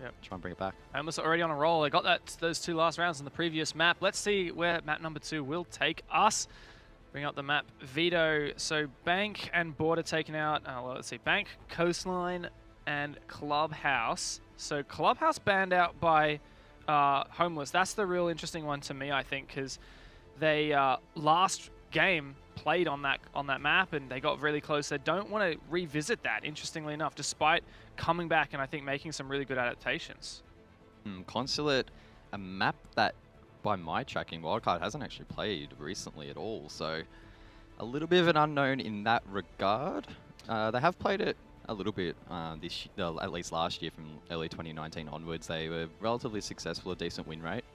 Yep. Try and bring it back. Homeless are already on a roll. They got those 2 last rounds in the previous map. Let's see where map number 2 will take us. Bring up the map. Veto. So Bank and Border taken out. Well, let's see. Bank, Coastline, and Clubhouse. So Clubhouse banned out by Homeless. That's the real interesting one to me, I think, because they last game played on that map and they got really close. They don't want to revisit that, interestingly enough, despite coming back and I think making some really good adaptations. Consulate, a map that, by my tracking, Wildcard hasn't actually played recently at all, so a little bit of an unknown in that regard. They have played it a little bit at least last year from early 2019 onwards. They were relatively successful, a decent win rate,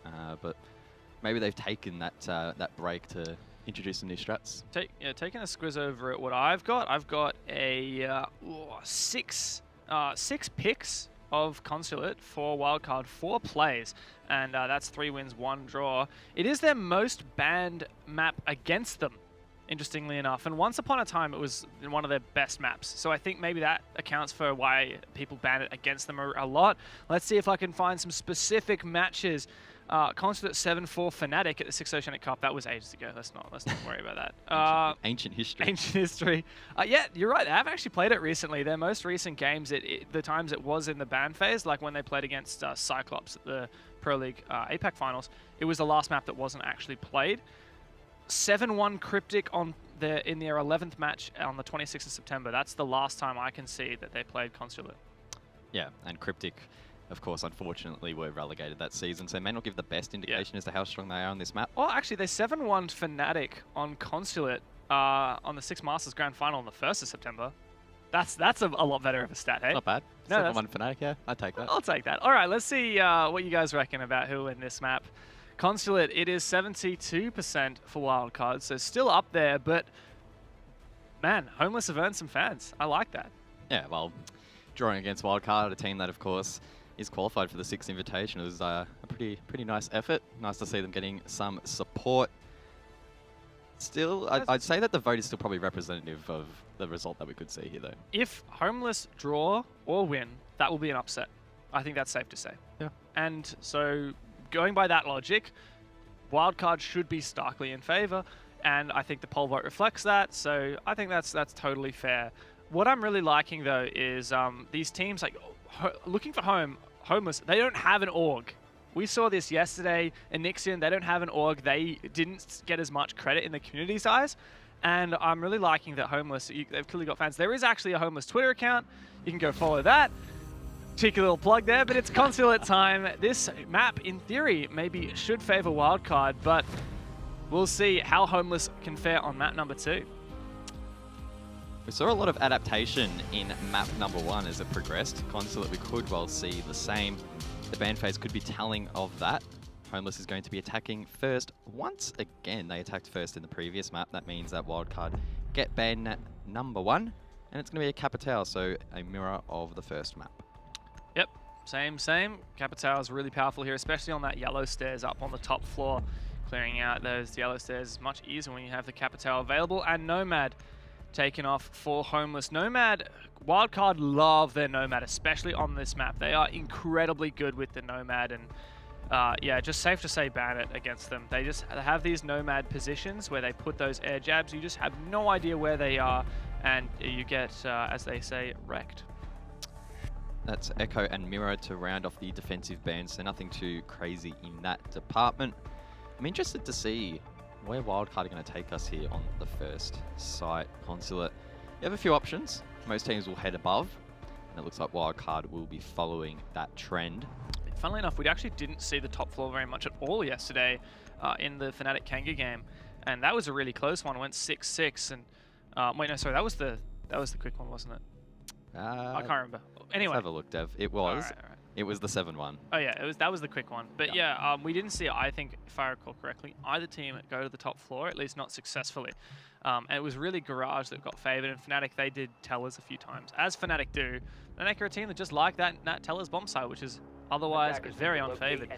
but maybe they've taken that break to introduce some new strats. Taking a squiz over at what I've got a 6 picks of Consulate for Wildcard, 4 plays, and that's 3 wins, 1 draw. It is their most banned map against them, interestingly enough, and once upon a time it was one of their best maps, so I think maybe that accounts for why people ban it against them a lot. Let's see if I can find some specific matches. Consulate 7-4 Fnatic at the Six Oceanic Cup. That was ages ago. Let's not worry about that. Ancient history. Ancient history. Yeah, you're right. They have actually played it recently. Their most recent games, the times it was in the ban phase, like when they played against Cyclops at the Pro League APAC finals, it was the last map that wasn't actually played. 7-1 Cryptic in their 11th match on the 26th of September. That's the last time I can see that they played Consulate. Yeah, and Cryptic, of course, unfortunately, were relegated that season, so it may not give the best indication as to how strong they are on this map. Well, actually, they 7-1 Fnatic on Consulate on the Six Masters Grand Final on the 1st of September. That's a lot better of a stat, hey? Not bad. No, 7-1 Fnatic, yeah, I'd take that. I'll take that. All right, let's see what you guys reckon about who will win this map. Consulate, it is 72% for Wildcard, so still up there, but man, Homeless have earned some fans. I like that. Yeah, well, drawing against Wildcard, a team that, of course, is qualified for the 6th invitation. It was a pretty nice effort. Nice to see them getting some support. Still, I'd say that the vote is still probably representative of the result that we could see here, though. If Homeless draw or win, that will be an upset. I think that's safe to say. Yeah. And so, going by that logic, Wildcard should be starkly in favor, and I think the poll vote reflects that, so I think that's totally fair. What I'm really liking, though, is these teams, like, looking for Homeless, they don't have an org. We saw this yesterday in Nixian. They don't have an org. They didn't get as much credit in the community's eyes. And I'm really liking that Homeless, they've clearly got fans. There is actually a Homeless Twitter account. You can go follow that. Cheeky little plug there, but it's Consulate time. This map, in theory, maybe should favor Wildcard, but we'll see how Homeless can fare on map number 2. We saw a lot of adaptation in map number 1 as it progressed. Consulate, we could well see the same. The ban phase could be telling of that. Homeless is going to be attacking first once again. They attacked first in the previous map. That means that Wildcard get ban number 1, and it's going to be a Capitale, so a mirror of the first map. Yep, same. Capitale is really powerful here, especially on that yellow stairs up on the top floor. Clearing out those yellow stairs is much easier when you have the Capitale available, and Nomad taken off for Homeless. Nomad, Wildcard love their Nomad, especially on this map. They are incredibly good with the Nomad, and yeah, just safe to say ban it against them. They just have these Nomad positions where they put those air jabs. You just have no idea where they are, and you get, as they say, wrecked. That's Echo and Miro to round off the defensive bans, so nothing too crazy in that department. I'm interested to see where Wildcard are going to take us here on the first site. Consulate, you have a few options. Most teams will head above, and it looks like Wildcard will be following that trend. Funnily enough, we actually didn't see the top floor very much at all yesterday in the Fnatic Kanga game, and that was a really close one. It went 6-6, and wait, no, sorry, that was the quick one, wasn't it? I can't remember. Anyway, let's have a look, Dev. It was. All right. It was the 7-1. Oh yeah, that was the quick one. But yeah, we didn't see, I think, if I recall correctly, either team go to the top floor, at least not successfully. And it was really Garage that got favoured, and Fnatic, they did Tellers a few times, as Fnatic do. Fnatic are a team that just like that Tellers bomb site, which is Otherwise, very unfavored.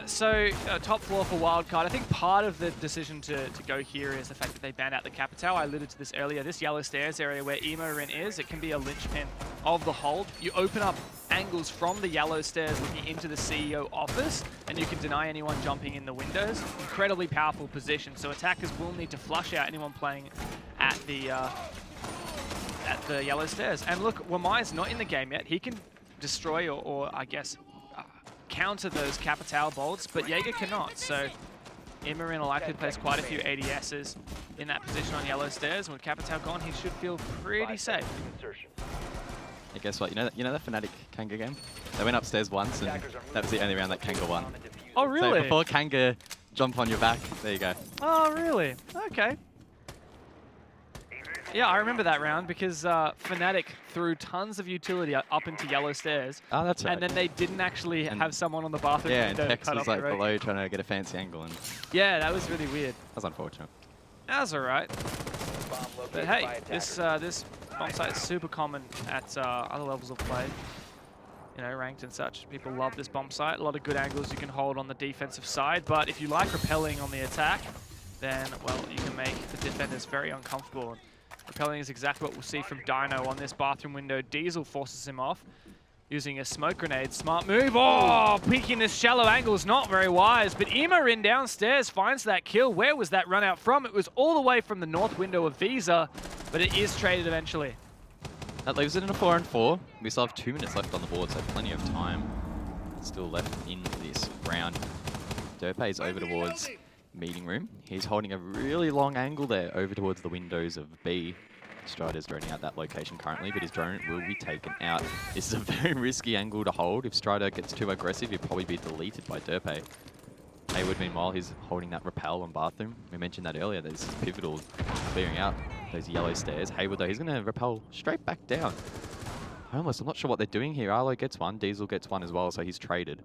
So top floor for Wildcard. I think part of the decision to go here is the fact that they banned out the Capital. I alluded to this earlier. This yellow stairs area where Emo-Rin is, it can be a linchpin of the hold. You open up angles from the yellow stairs looking into the CEO office, and you can deny anyone jumping in the windows. Incredibly powerful position. So attackers will need to flush out anyone playing at the yellow stairs. And look, Wamai's not in the game yet. He can destroy or I guess, counter those Capital bolts, but Jaeger cannot. So Imo-Rin will likely place quite a few ADSs in that position on yellow stairs. With Capital gone, he should feel pretty safe. Hey, guess what? You know the Fnatic Kanga game? They went upstairs once, and that was the only round that Kanga won. Oh, really? So before Kanga jump on your back, there you go. Oh, really? Okay. Yeah, I remember that round because Fnatic threw tons of utility up into yellow stairs. Oh, that's right. And then they didn't actually have someone on the bathroom window. And Tex was like below trying to get a fancy angle. And yeah, that was really weird. That's unfortunate. That's all right. But hey, this bomb site is super common at other levels of play. You know, ranked and such. People love this bomb site. A lot of good angles you can hold on the defensive side. But if you like repelling on the attack, then, well, you can make the defenders very uncomfortable. And repelling is exactly what we'll see from Dino on this bathroom window. Diesel forces him off using a smoke grenade. Smart move. Oh, peeking this shallow angle is not very wise. But Imo-Rin downstairs finds that kill. Where was that run out from? It was all the way from the north window of Visa, but it is traded eventually. That leaves it in a 4-on-4. We still have 2 minutes left on the board, so plenty of time still left in this round. Derpe is over towards meeting room. He's holding a really long angle there over towards the windows of B. Strider's droning out that location currently, but his drone will be taken out. This is a very risky angle to hold. If Strider gets too aggressive, he'll probably be deleted by Derpe. Hayward, meanwhile, he's holding that rappel on bathroom. We mentioned that earlier, that this is pivotal, clearing out those yellow stairs. Hayward, though, he's going to rappel straight back down. Homeless, I'm not sure what they're doing here. Arlo gets one, Diesel gets one as well, so he's traded.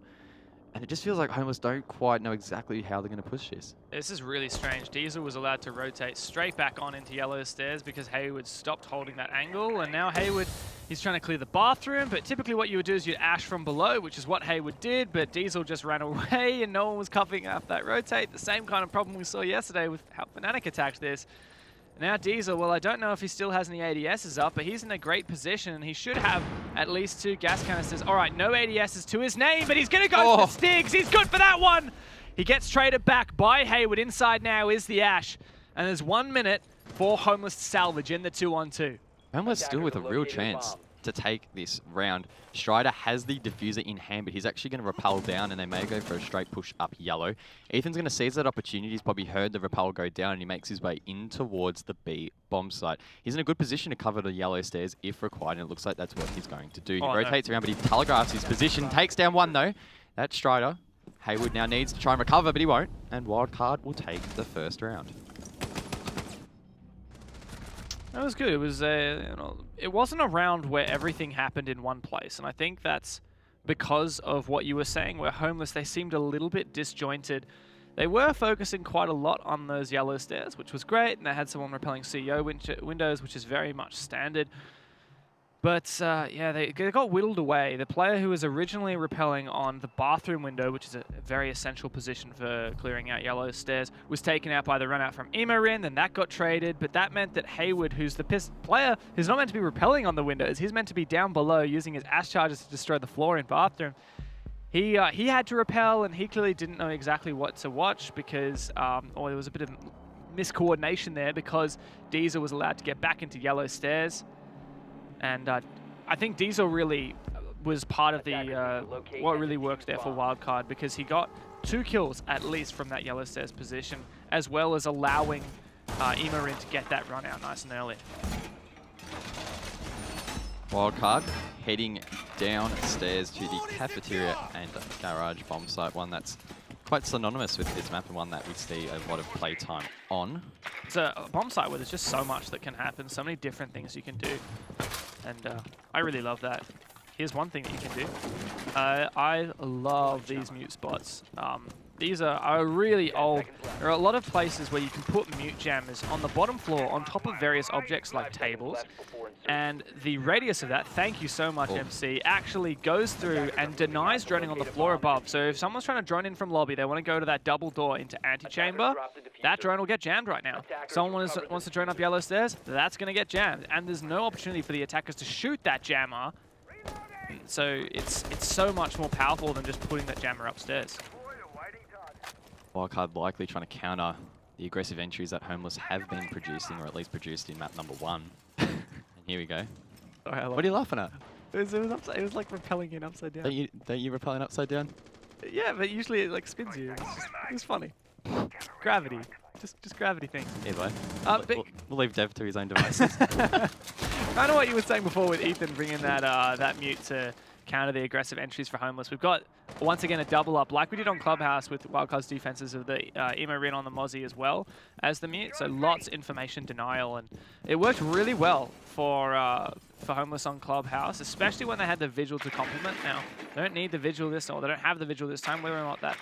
And it just feels like Homeless don't quite know exactly how they're going to push this. This is really strange. Diesel was allowed to rotate straight back on into yellow stairs because Hayward stopped holding that angle. And now Hayward, he's trying to clear the bathroom. But typically what you would do is you'd ash from below, which is what Hayward did. But Diesel just ran away and no one was covering after that rotate. The same kind of problem we saw yesterday with how Fnatic attacked this. Now Diesel, well, I don't know if he still has any ADSs up, but he's in a great position, and he should have at least 2 gas canisters. All right, no ADSs to his name, but he's going to go for the Stigs. He's good for that one. He gets traded back by Hayward. Inside now is the Ash, and there's 1 minute for Homeless to salvage in the 2-on-2. Homeless still with a real chance to take this round. Strider has the diffuser in hand, but he's actually going to rappel down, and they may go for a straight push up yellow. Ethan's going to seize that opportunity. He's probably heard the rappel go down, and he makes his way in towards the B bomb site. He's in a good position to cover the yellow stairs if required, and it looks like that's what he's going to do. He rotates around, but he telegraphs his position, takes down one though. That's Strider. Hayward now needs to try and recover, but he won't, and Wildcard will take the first round. That was good. It was it wasn't a round where everything happened in one place, and I think that's because of what you were saying, where Homeless, they seemed a little bit disjointed. They were focusing quite a lot on those yellow stairs, which was great, and they had someone repelling CEO windows, which is very much standard. But yeah, they got whittled away. The player who was originally repelling on the bathroom window, which is a very essential position for clearing out yellow stairs, was taken out by the run out from Imo-Rin, then that got traded, but that meant that Hayward, who's the player who's not meant to be repelling on the windows, he's meant to be down below using his Ash charges to destroy the floor in bathroom. He had to repel, and he clearly didn't know exactly what to watch because, or there was a bit of miscoordination there because Diesel was allowed to get back into yellow stairs. And I think Diesel really was part of the what really worked there for Wildcard because he got 2 kills at least from that yellow stairs position, as well as allowing Imo-Rin to get that run out nice and early. Wildcard heading downstairs to the cafeteria and garage bomb site, one that's quite synonymous with this map and one that we see a lot of playtime on. It's a bomb site where there's just so much that can happen, so many different things you can do. And I really love that. Here's one thing that you can do. I love these mute spots. These are really old. There are a lot of places where you can put mute jammers on the bottom floor on top of various objects like tables. And the radius of that, thank you so much, MC, actually goes through and denies droning on the floor above. So if someone's trying to drone in from lobby, they want to go to that double door into antechamber, that drone will get jammed right now. Someone wants to drone up yellow stairs, that's going to get jammed. And there's no opportunity for the attackers to shoot that jammer. So it's so much more powerful than just putting that jammer upstairs. Wildcard likely trying to counter the aggressive entries that Homeless have been producing, or at least produced in map number 1. And here we go. Sorry, what are you laughing at? It was like repelling in upside down. Don't you repel in upside down? Yeah, but usually it like spins you. It's funny. Gravity. Just gravity things. Either way. We'll leave Dev to his own devices. Kind of what you were saying before with Ethan bringing that mute to counter the aggressive entries for Homeless. We've got, once again, a double up, like we did on Clubhouse with Wildcard's defenses of the Emo Rin on the Mozzie as well as the mute. So lots of information denial, and it worked really well for Homeless on Clubhouse, especially when they had the Vigil to complement. Now, they don't need the Vigil this, or they don't have the Vigil this time. Whether or not that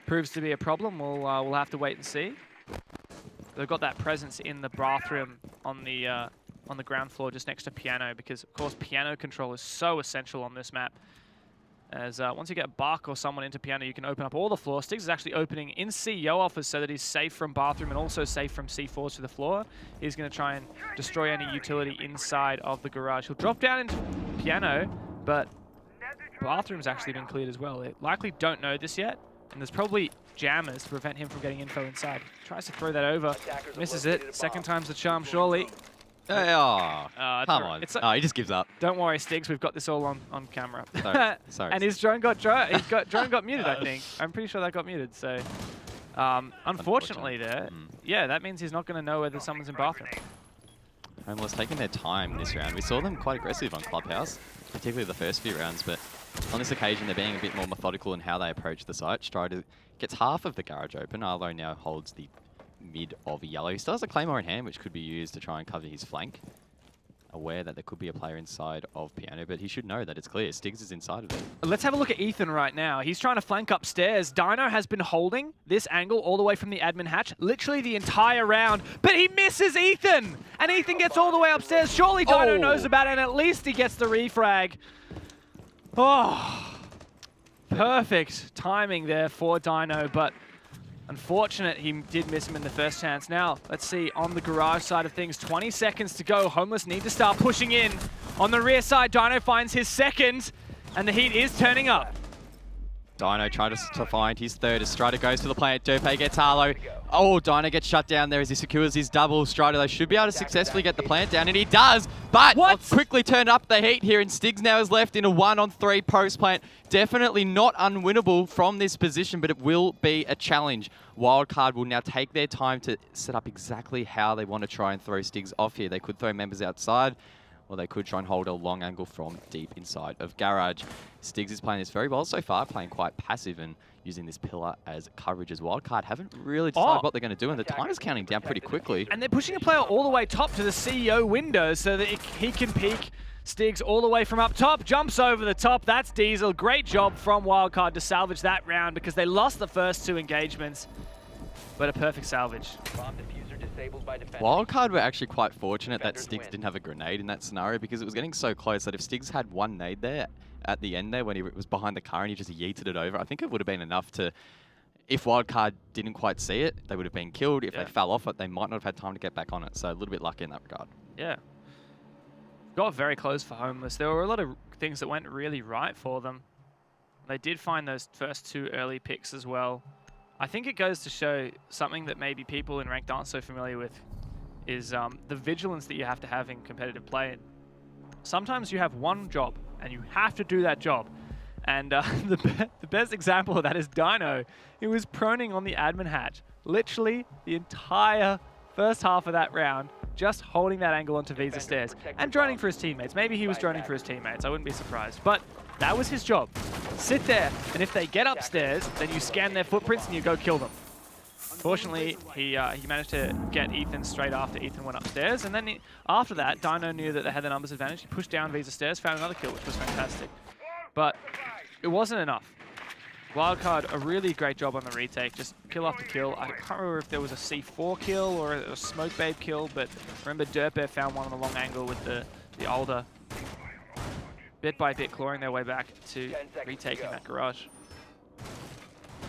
proves to be a problem, we'll have to wait and see. They've got that presence in the bathroom on the ground floor just next to piano, because of course piano control is so essential on this map. As once you get Bark or someone into piano, you can open up all the floor. Stiggs is actually opening in CO offers so that he's safe from bathroom and also safe from C4s to the floor. He's going to try and destroy any utility inside of the garage. He'll drop down into piano, but bathroom's actually been cleared as well. They likely don't know this yet, and there's probably jammers to prevent him from getting info inside. Tries to throw that over, misses it. Second time's the charm, surely. Come on. He just gives up. Don't worry, Stiggs. We've got this all on camera. Sorry. And his drone got muted, I think. I'm pretty sure that got muted. So, unfortunately, yeah, that means he's not going to know whether someone's in bathroom. Homeless taking their time this round. We saw them quite aggressive on Clubhouse, particularly the first few rounds, but on this occasion they're being a bit more methodical in how they approach the site. Strider gets half of the garage open. Arlo now holds the mid of yellow. He still has a Claymore in hand, which could be used to try and cover his flank. Aware that there could be a player inside of piano, but he should know that it's clear. Stiggs is inside of it. Let's have a look at Ethan right now. He's trying to flank upstairs. Dino has been holding this angle all the way from the admin hatch, literally the entire round, but he misses Ethan! And Ethan gets all the way upstairs. Surely Dino knows about it, and at least he gets the refrag. Oh, perfect timing there for Dino, but unfortunate, he did miss him in the first chance. Now, let's see, on the garage side of things, 20 seconds to go. Homeless need to start pushing in. On the rear side, Dino finds his second, and the heat is turning up. Dino trying to find his third as Strider goes for the plant. Derpe gets Arlo. Oh, Dino gets shut down there as he secures his double. Strider, they should be able to successfully get the plant down, and he does. But quickly turn up the heat here, and Stiggs now is left in a 1-on-3 post plant. Definitely not unwinnable from this position, but it will be a challenge. Wildcard will now take their time to set up exactly how they want to try and throw Stiggs off here. They could throw members outside, or they could try and hold a long angle from deep inside of garage. Stiggs is playing this very well so far, playing quite passive and using this pillar as coverage as Wildcard haven't really decided what they're going to do, and the time is counting down pretty quickly. And they're pushing a player all the way top to the CEO window so that he can peek. Stiggs all the way from up top, jumps over the top. That's Diesel. Great job from Wildcard to salvage that round because they lost the first 2 engagements, but a perfect salvage. Wildcard were actually quite fortunate that Stiggs didn't have a grenade in that scenario, because it was getting so close that if Stiggs had one nade there at the end there when he was behind the car and he just yeeted it over, I think it would have been enough to, if Wildcard didn't quite see it, they would have been killed. If they fell off it, they might not have had time to get back on it. So a little bit lucky in that regard. Yeah. Got very close for Homeless. There were a lot of things that went really right for them. They did find those first 2 early picks as well. I think it goes to show something that maybe people in ranked aren't so familiar with is the vigilance that you have to have in competitive play. Sometimes you have one job and you have to do that job. And the best example of that is Dino. He was proning on the admin hatch literally the entire first half of that round, just holding that angle onto Visa stairs and droning for his teammates. Maybe he was droning for his teammates. I wouldn't be surprised. But that was his job. Sit there, and if they get upstairs, then you scan their footprints and you go kill them. Fortunately, he managed to get Ethan straight after Ethan went upstairs, and then after that, Dino knew that they had the numbers advantage. He pushed down Visa stairs, found another kill, which was fantastic. But it wasn't enough. Wildcard, a really great job on the retake, just kill after kill. I can't remember if there was a C4 kill or a Smoke Babe kill, but remember Dirt Bear found one on the long angle with the Alder. Bit by bit clawing their way back to retaking that garage.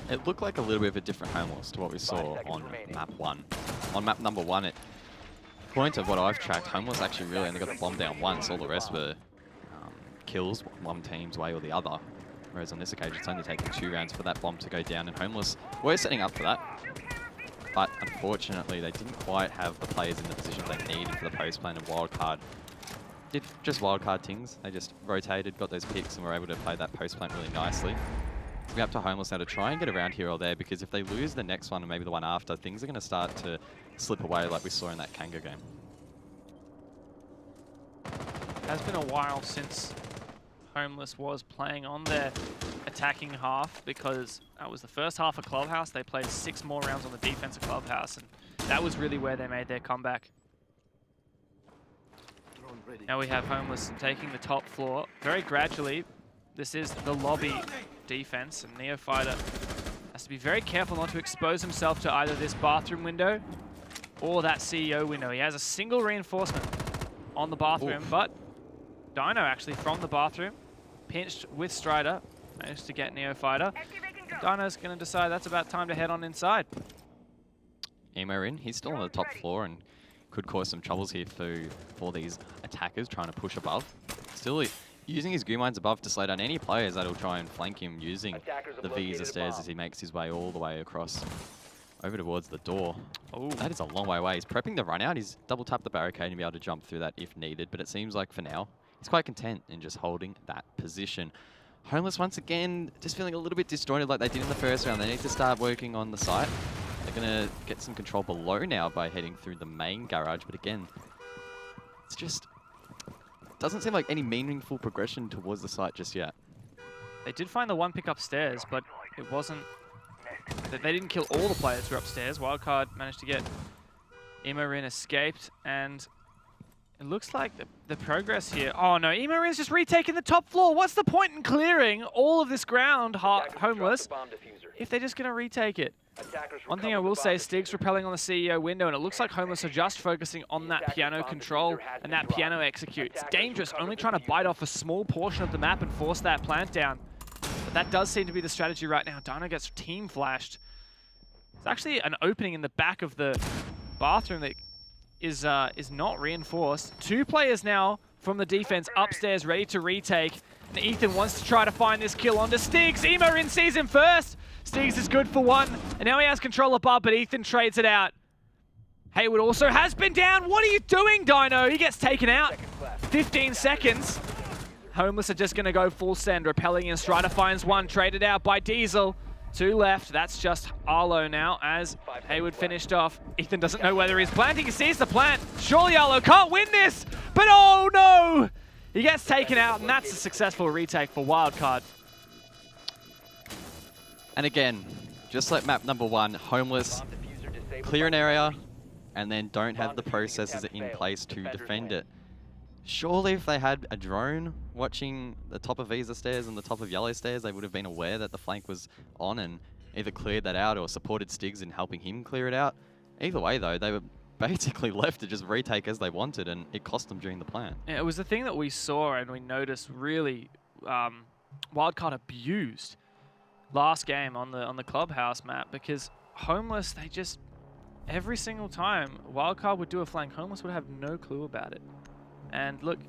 It looked like a little bit of a different Homeless to what we saw on map 1. On map number 1, according to what I've tracked, Homeless actually really only got the bomb down once. All the rest were kills one team's way or the other. Whereas on this occasion, it's only taken 2 rounds for that bomb to go down, and Homeless were setting up for that. But unfortunately, they didn't quite have the players in the position they needed for the post plan, and Wildcard did just Wildcard things. They just rotated, got those picks, and were able to play that post plan really nicely. It's up to Homeless now to try and get around here or there, because if they lose the next one and maybe the one after, things are going to start to slip away like we saw in that Kanga game. It has been a while since Homeless was playing on their attacking half, because that was the first half of Clubhouse. They played 6 more rounds on the defensive Clubhouse, and that was really where they made their comeback. Now we have Homeless taking the top floor very gradually. This is the lobby defense, and Neophyter has to be very careful not to expose himself to either this bathroom window or that CEO window. He has a single reinforcement on the bathroom, but Dino actually from the bathroom, pinched with Strider, managed to get Neophyter. Dino's going to decide that's about time to head on inside. Emo in, he's still on the top floor and could cause some troubles here for these attackers trying to push above. Still using his goo mines above to slow down any players that'll try and flank him using the Visa stairs as he makes his way all the way across over towards the door. Oh, that is a long way away. He's prepping the run out. He's double tapped the barricade and be able to jump through that if needed, but it seems like for now, he's quite content in just holding that position. Homeless once again, just feeling a little bit disjointed like they did in the first round. They need to start working on the site. They're going to get some control below now by heading through the main garage, but again, it's just doesn't seem like any meaningful progression towards the site just yet. They did find the one pick upstairs, but it wasn't... They didn't kill all the players who were upstairs. Wildcard managed to get Imorin escaped, and it looks like the progress here... Oh no, Imorin's just retaking the top floor. What's the point in clearing all of this ground, Homeless, if they're just going to retake it? One thing I will say, Stig's repelling on the CEO window, and it looks like Homeless are just focusing on that piano control and that piano execute. It's dangerous, only trying to bite off a small portion of the map and force that plant down. But that does seem to be the strategy right now. Dino gets team flashed. There's actually an opening in the back of the bathroom that is not reinforced. 2 players now from the defense upstairs ready to retake. And Ethan wants to try to find this kill onto Stigs. Imorin sees him first. Stigs is good for 1, and now he has control above, but Ethan trades it out. Hayward also has been down. What are you doing, Dino? He gets taken out. 15 seconds. Homeless are just going to go full send, repelling in. Strider finds 1, traded out by Diesel. 2 left. That's just Arlo now as Hayward finished off. Ethan doesn't know whether he's planting. He sees the plant. Surely Arlo can't win this, but oh no! He gets taken out, and that's a successful retake for Wildcard. And again, just like map number 1, Homeless clear an area and then don't have the processes in place to defend it. Surely if they had a drone watching the top of Visa stairs and the top of Yellow stairs, they would have been aware that the flank was on and either cleared that out or supported Stigs in helping him clear it out. Either way though, they were basically left to just retake as they wanted, and it cost them during the plan. Yeah, it was the thing that we saw and we noticed really Wildcard abused last game on the Clubhouse map, because Homeless, they just, every single time Wildcard would do a flank, Homeless would have no clue about it. And look,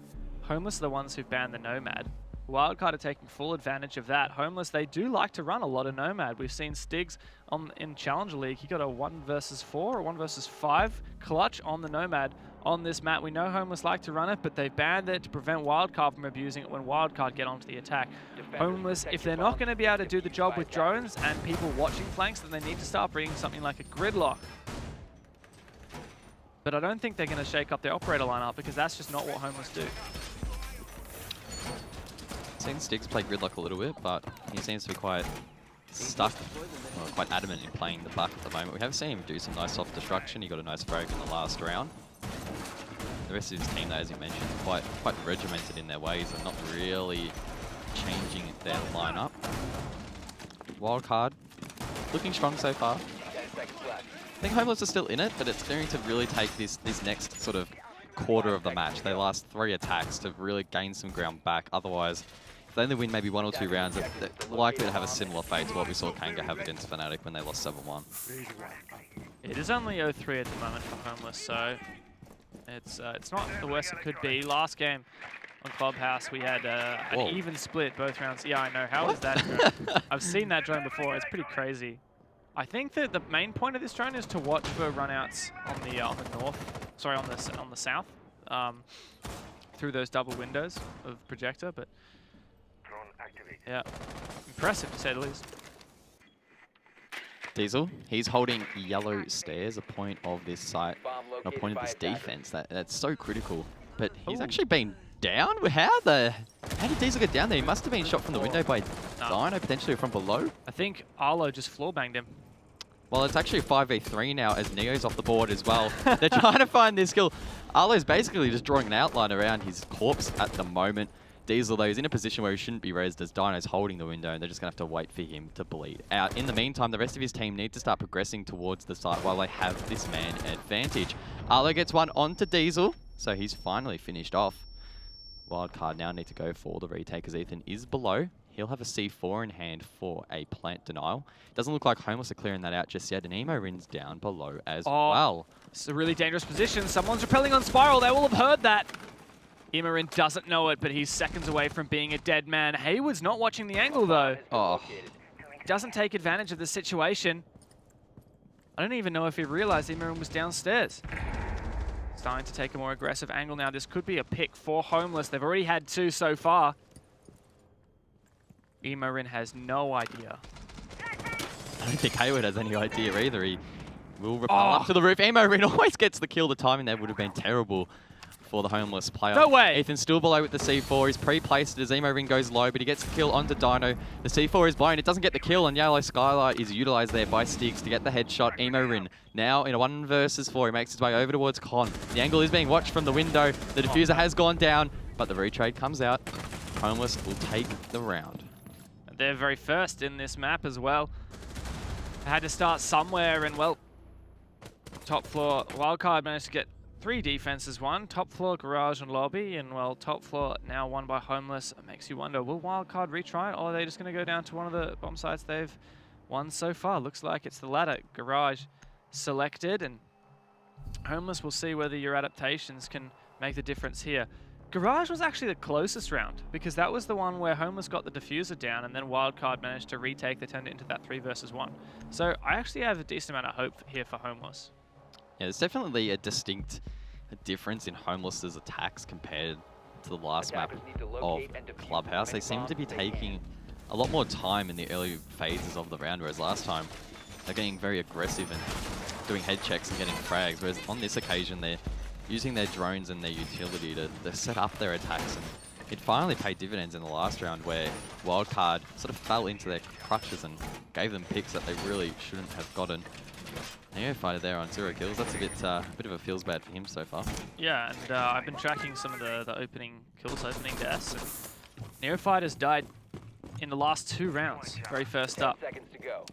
Homeless are the ones who banned the Nomad. Wildcard are taking full advantage of that. Homeless, they do like to run a lot of Nomad. We've seen Stigs in Challenger League. He got a 1 versus 4 or 1 versus 5 clutch on the Nomad on this map. We know Homeless like to run it, but they banned it to prevent Wildcard from abusing it when Wildcard get onto the attack. Homeless, if they're not going to be able to do the job with drones and people watching flanks, then they need to start bringing something like a gridlock. But I don't think they're going to shake up their operator lineup, because that's just not what Homeless do. Seen Stigs play gridlock a little bit, but he seems to be quite stuck, or quite adamant in playing the buck at the moment. We have seen him do some nice soft destruction. He got a nice frag in the last round. The rest of his team, though, as you mentioned, quite regimented in their ways and not really changing their lineup. Wildcard looking strong so far. I think Homeless are still in it, but it's going to really take this next sort of quarter of the match. They last 3 attacks to really gain some ground back. Otherwise, if they only win maybe 1 or 2 rounds, they're likely to have a similar fate to what we saw Kanga have against Fnatic when they lost 7-1. It is only 0-3 at the moment for Homeless, so it's not the worst it could be. Last game on Clubhouse, we had an even split both rounds. Yeah, I know. How is that drone? I've seen that drone before. It's pretty crazy. I think that the main point of this drone is to watch for runouts on the north. Sorry, on the south, through those double windows of projector. But yeah, impressive to say the least. Diesel, he's holding yellow stairs, a point of this site, a point of this defense. That's so critical. But he's actually been down. How did Diesel get down there? He must have been shot from the window by Dino, potentially from below. I think Arlo just floor banged him. Well, it's actually 5v3 now as Neo's off the board as well. They're trying to find this kill. Arlo's basically just drawing an outline around his corpse at the moment. Diesel, though, is in a position where he shouldn't be rezzed as Dino's holding the window, and they're just going to have to wait for him to bleed out. In the meantime, the rest of his team need to start progressing towards the site while they have this man advantage. Arlo gets one onto Diesel, so he's finally finished off. Wildcard now need to go for the retake as Ethan is below. He'll have a C4 in hand for a plant denial. Doesn't look like Homeless are clearing that out just yet, and Emo Rin's down below as well. It's a really dangerous position. Someone's repelling on Spiral. They will have heard that. Emo Rin doesn't know it, but he's seconds away from being a dead man. Hayward's not watching the angle, though. Oh. Doesn't take advantage of the situation. I don't even know if he realized Emo Rin was downstairs. Starting to take a more aggressive angle now. This could be a pick for Homeless. They've already had 2 so far. Emo Rin has no idea. I don't think Hayward has any idea either. He will repel up to the roof. Emo Rin always gets the kill. The timing there would have been terrible for the Homeless player. No way! Ethan's still below with the C4. He's pre-placed as Emo Rin goes low, but he gets the kill onto Dino. The C4 is blown. It doesn't get the kill, and Yellow Skylight is utilized there by Stiggs to get the headshot. Emo Rin now in a 1 versus 4. He makes his way over towards Con. The angle is being watched from the window. The diffuser has gone down, but the retrade comes out. Homeless will take the round. They're very first in this map as well. They had to start somewhere, and well, top floor Wildcard managed to get 3 defenses won. Top floor, garage, and lobby, and well, top floor now won by Homeless. It makes you wonder, will Wildcard retry it, or are they just going to go down to one of the bomb sites they've won so far? Looks like it's the latter. Garage selected, and Homeless will see whether your adaptations can make the difference here. Garage was actually the closest round, because that was the one where Homeless got the diffuser down, and then Wildcard managed to retake. They turned it into that 3 versus 1. So I actually have a decent amount of hope here for Homeless. Yeah, there's definitely a distinct difference in Homeless's attacks compared to the last map of Clubhouse. They seem to be taking a lot more time in the early phases of the round, whereas last time they're getting very aggressive and doing head checks and getting frags, whereas on this occasion they're using their drones and their utility to set up their attacks. And it finally paid dividends in the last round where Wildcard sort of fell into their crutches and gave them picks that they really shouldn't have gotten. Neophyter there on 0 kills. That's a bit of a feels bad for him so far. Yeah, and I've been tracking some of the opening kills, opening deaths. And Neophyter's died in the last 2 rounds, very first up.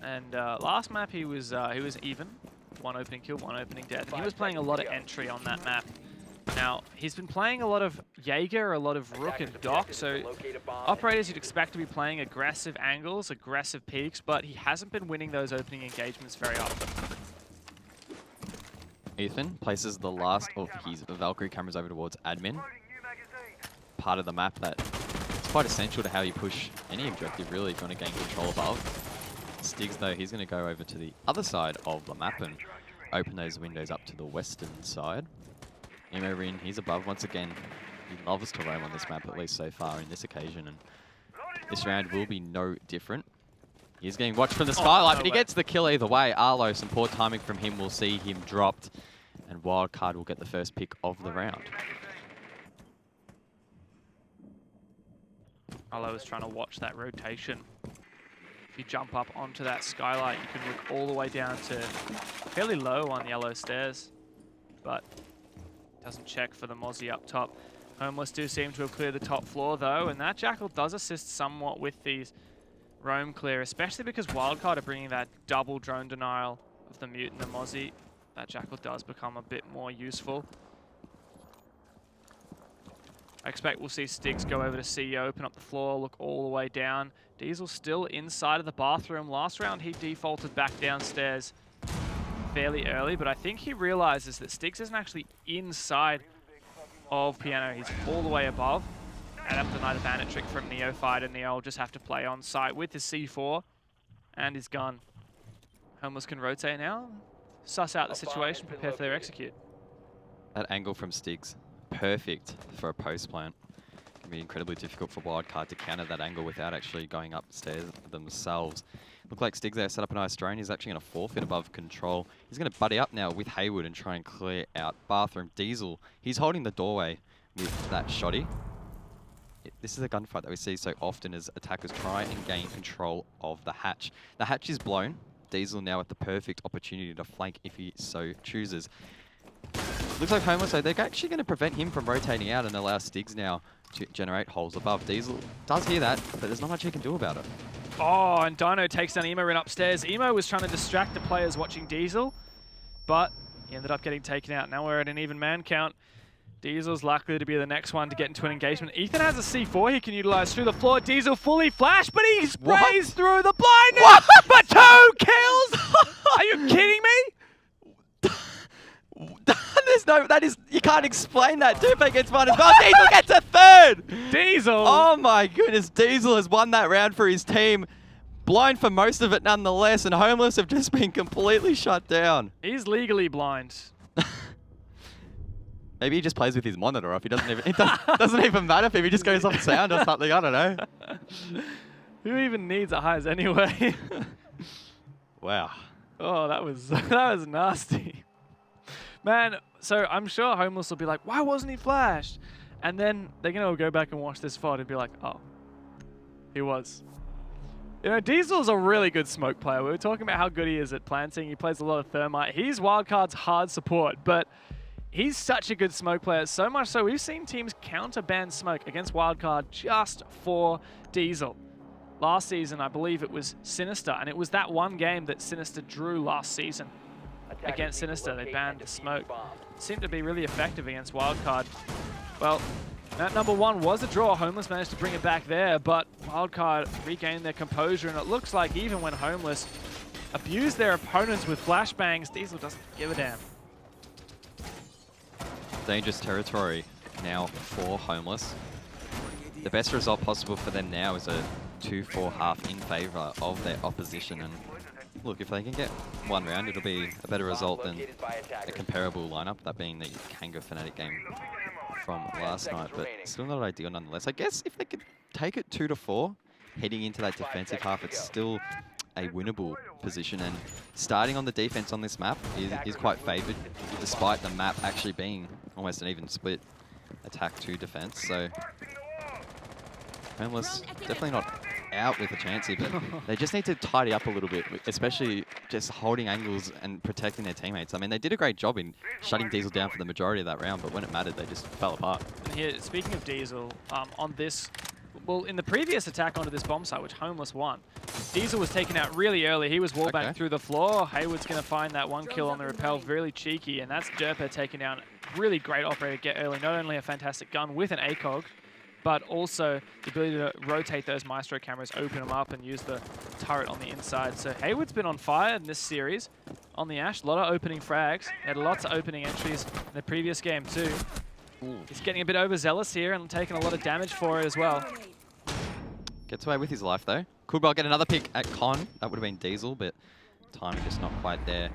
And last map he was even. 1 opening kill, 1 opening death. And he was playing a lot of entry on that map. Now, he's been playing a lot of Jaeger, a lot of Rook and Doc, so operators you'd expect to be playing aggressive angles, aggressive peaks, but he hasn't been winning those opening engagements very often. Ethan places the last of his Valkyrie cameras over towards admin. Part of the map that is quite essential to how you push any objective, really, if you want to gain control above. Stiggs, though, he's going to go over to the other side of the map and open those windows up to the western side. Emo Rin, he's above once again. He loves to roam on this map, at least so far in this occasion, and this round will be no different. He's getting watched from the skylight, but he gets the kill either way. Arlo, some poor timing from him, will see him dropped, and Wildcard will get the first pick of the round. Arlo is trying to watch that rotation. If you jump up onto that skylight, you can look all the way down to fairly low on yellow stairs, but doesn't check for the Mozzie up top. Homeless do seem to have cleared the top floor though, and that Jackal does assist somewhat with these roam clear, especially because Wildcard are bringing that double drone denial of the Mute and the Mozzie. That Jackal does become a bit more useful. I expect we'll see Stiggs go over to CEO, open up the floor, look all the way down. Diesel still inside of the bathroom. Last round he defaulted back downstairs fairly early, but I think he realizes that Stiggs isn't actually inside of Piano. He's all the way above. And up denied a bandit trick from Neophyte, and Neo will just have to play on site with his C4 and his gun. Homeless can rotate now, suss out the situation, prepare for their execute. That angle from Stiggs, perfect for a post plant. It can be incredibly difficult for Wildcard to counter that angle without actually going upstairs themselves. Look like Stiggs there set up a nice drone. He's actually going to forfeit above control. He's going to buddy up now with Haywood and try and clear out bathroom. Diesel, he's holding the doorway with that shoddy. This is a gunfight that we see so often as attackers try and gain control of the hatch. The hatch is blown. Diesel now with the perfect opportunity to flank if he so chooses. Looks like Homeless, so they're actually going to prevent him from rotating out and allow Stiggs now to generate holes above. Diesel does hear that, but there's not much he can do about it. Oh, and Dino takes down Emo in upstairs. Emo was trying to distract the players watching Diesel, but he ended up getting taken out. Now we're at an even man count. Diesel's likely to be the next one to get into an engagement. Ethan has a C4 he can utilize through the floor. Diesel fully flashed, but he sprays through the blindness for 2 kills! Are you kidding me? There's no, you can't explain that. Dupe gets one as well. Diesel gets a third! Diesel! Oh my goodness, Diesel has won that round for his team. Blind for most of it nonetheless, and Homeless have just been completely shut down. He's legally blind. Maybe he just plays with his monitor off. He doesn't even, it doesn't even matter if he just goes off sound or something. I don't know. Who even needs a highs anyway? Wow. Oh, that was nasty. Man, so I'm sure Homeless will be like, why wasn't he flashed? And then they're going to go back and watch this VOD and be like, oh, he was. You know, Diesel's a really good smoke player. We were talking about how good he is at planting. He plays a lot of thermite. He's Wildcard's hard support, but he's such a good smoke player, so much so we've seen teams counter-ban smoke against Wildcard just for Diesel. Last season, I believe it was Sinister, and it was that one game that Sinister drew last season. Against Sinister, they banned the smoke. It seemed to be really effective against Wildcard. Well, that number 1 was a draw. Homeless managed to bring it back there, but Wildcard regained their composure, and it looks like even when Homeless abused their opponents with flashbangs, Diesel doesn't give a damn. Dangerous territory now for Homeless. The best result possible for them now is a 2-4 half in favour of their opposition. And look, if they can get one round, it'll be a better result than a comparable lineup, that being the Kanga Fnatic game from last night. But still not ideal nonetheless. I guess if they could take it 2-4, heading into that defensive half, it's still a winnable position, and starting on the defense on this map is quite favoured, despite the map actually being almost an even split attack to defense. So Homeless definitely not out with a chance here, but they just need to tidy up a little bit, especially just holding angles and protecting their teammates. I mean, they did a great job in shutting Diesel down for the majority of that round, but when it mattered, they just fell apart. And here, speaking of Diesel, on this, well, in the previous attack onto this bomb site, which Homeless won, Diesel was taken out really early. He was wallbanged through the floor. Haywood's going to find that 1 kill on the rappel, really cheeky, and that's Derper taking down. Really great operator to get early. Not only a fantastic gun with an ACOG, but also the ability to rotate those Maestro cameras, open them up, and use the turret on the inside. So Haywood's been on fire in this series on the Ash. A lot of opening frags. He had lots of opening entries in the previous game too. Ooh. He's getting a bit overzealous here and taking a lot of damage for it as well. Gets away with his life though. Could well get another pick at Con. That would have been Diesel, but timing just not quite there